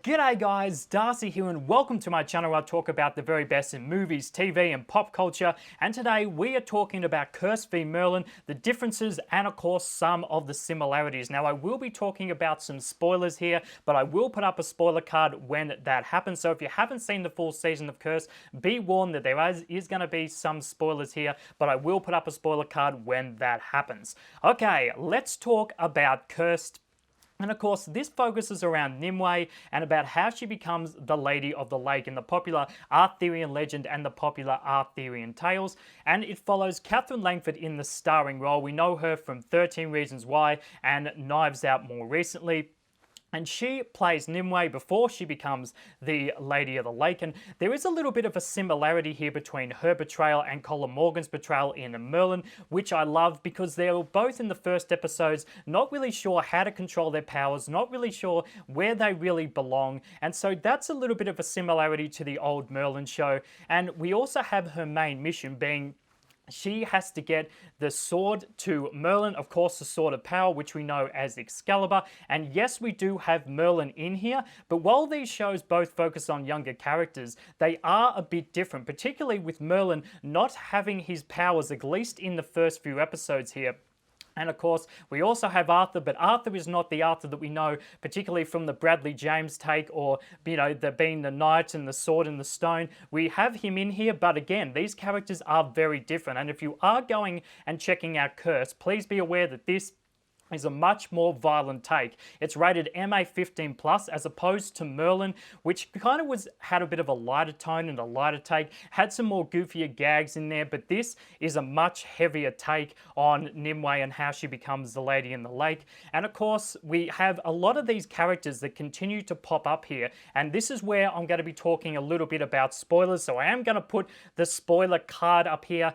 G'day guys, Darcy here and welcome to my channel where I talk about the very best in movies, TV and pop culture, and today we are talking about Curse v Merlin, the differences and of course some of the similarities. Now I will be talking about some spoilers here, but I will put up a spoiler card when that happens, so if you haven't seen the full season of Curse, be warned that there is going to be some spoilers here, but I will put up a spoiler card when that happens. Okay, let's talk about Cursed. And of course, this focuses around Nimue and about how she becomes the Lady of the Lake in the popular Arthurian legend and the popular Arthurian tales. And it follows Katherine Langford in the starring role. We know her from 13 Reasons Why and Knives Out more recently. And she plays Nimue before she becomes the Lady of the Lake. And there is a little bit of a similarity here between her portrayal and Colin Morgan's portrayal in Merlin, which I love because they were both in the first episodes not really sure how to control their powers, not really sure where they really belong. And so that's a little bit of a similarity to the old Merlin show. And we also have her main mission being she has to get the sword to Merlin, of course the Sword of Power, which we know as Excalibur. And yes, we do have Merlin in here, but while these shows both focus on younger characters, they are a bit different, particularly with Merlin not having his powers, at least in the first few episodes here. And of course, we also have Arthur, but Arthur is not the Arthur that we know, particularly from the Bradley James take or, you know, being the knight and the sword and the stone. We have him in here, but again, these characters are very different. And if you are going and checking out Curse, please be aware that this is a much more violent take. It's rated MA 15+, as opposed to Merlin, which kind of had a bit of a lighter tone and a lighter take, had some more goofier gags in there, but this is a much heavier take on Nimue and how she becomes the Lady in the Lake. And of course, we have a lot of these characters that continue to pop up here, and this is where I'm going to be talking a little bit about spoilers, so I am going to put the spoiler card up here.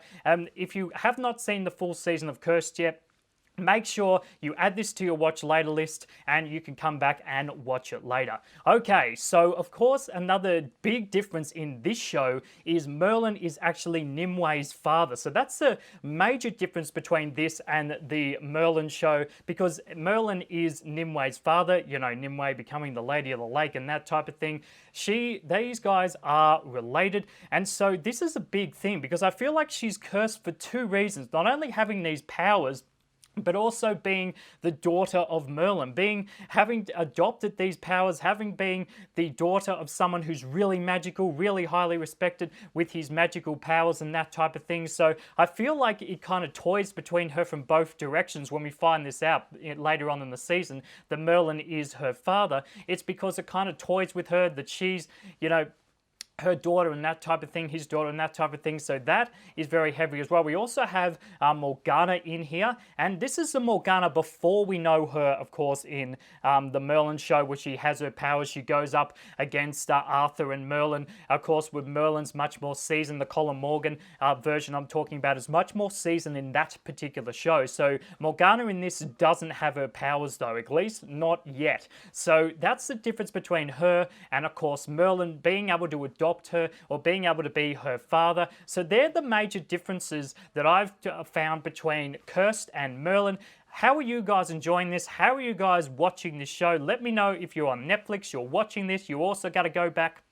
If you have not seen the full season of Cursed yet, make sure you add this to your watch later list and you can come back and watch it later. Okay, so of course another big difference in this show is Merlin is actually Nimue's father. So that's a major difference between this and the Merlin show, because Merlin is Nimue's father, you know, Nimue becoming the Lady of the Lake and that type of thing. These guys are related, and so this is a big thing because I feel like she's cursed for two reasons. Not only having these powers, but also being the daughter of Merlin, having adopted these powers, being the daughter of someone who's really magical, really highly respected with his magical powers and that type of thing. So I feel like it kind of toys between her from both directions when we find this out later on in the season, that Merlin is her father. It's because it kind of toys with her that she's, you know, her daughter and that type of thing, his daughter and that type of thing, so that is very heavy as well. We also have Morgana in here, and this is the Morgana before we know her, of course, in the Merlin show, where she has her powers. She goes up against Arthur and Merlin. Of course, with Merlin's much more seasoned. The Colin Morgan version I'm talking about is much more seasoned in that particular show. So Morgana in this doesn't have her powers though, at least not yet. So that's the difference between her and, of course, Merlin being able to adopt her or being able to be her father. So they're the major differences that I've found between Cursed and Merlin. How are you guys enjoying this? How are you guys watching this show? Let me know if you're on Netflix, you're watching this. You also got to go back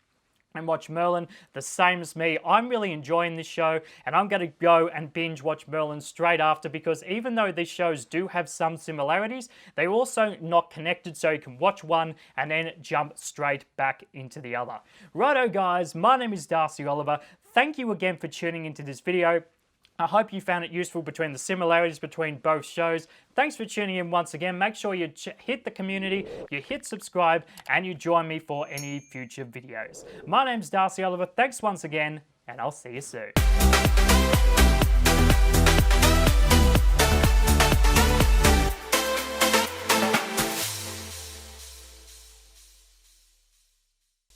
and watch Merlin the same as me. I'm really enjoying this show, and I'm going to go and binge watch Merlin straight after, because even though these shows do have some similarities, they're also not connected, so you can watch one and then jump straight back into the other. Righto guys, my name is Darcy Oliver. Thank you again for tuning into this video. I hope you found it useful between the similarities between both shows. Thanks for tuning in once again. Make sure you hit the community, you hit subscribe, and you join me for any future videos. My name's Darcy Oliver. Thanks once again, and I'll see you soon.